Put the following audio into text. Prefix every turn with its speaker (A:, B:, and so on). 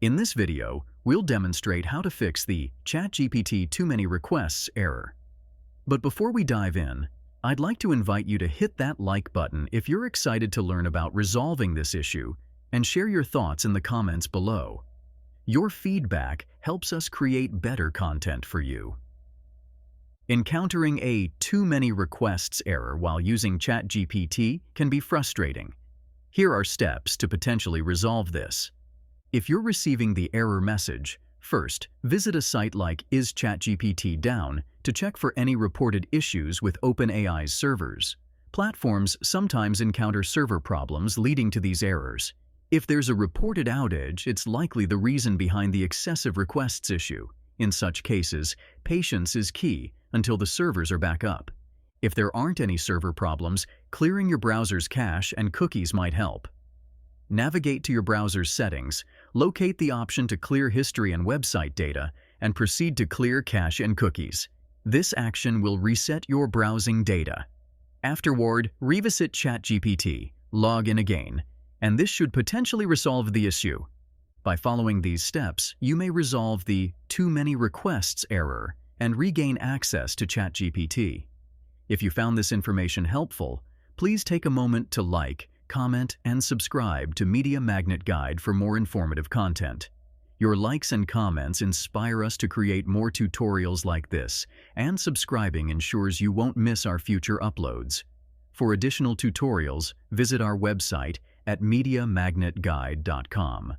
A: In this video, we'll demonstrate how to fix the ChatGPT too many requests error. But before we dive in, I'd like to invite you to hit that like button if you're excited to learn about resolving this issue and share your thoughts in the comments below. Your feedback helps us create better content for you. Encountering a too many requests error while using ChatGPT can be frustrating. Here are steps to potentially resolve this. If you're receiving the error message, first, visit a site like Is ChatGPT Down to check for any reported issues with OpenAI's servers. Platforms sometimes encounter server problems leading to these errors. If there's a reported outage, it's likely the reason behind the excessive requests issue. In such cases, patience is key until the servers are back up. If there aren't any server problems, clearing your browser's cache and cookies might help. Navigate to your browser's settings, locate the option to clear history and website data, and proceed to clear cache and cookies. This action will reset your browsing data. Afterward, revisit ChatGPT, log in again, and this should potentially resolve the issue. By following these steps, you may resolve the too many requests error and regain access to ChatGPT. If you found this information helpful, please take a moment to like, comment, and subscribe to Media Magnet Guide for more informative content. Your likes and comments inspire us to create more tutorials like this, and subscribing ensures you won't miss our future uploads. For additional tutorials, visit our website at MediaMagnetGuide.com.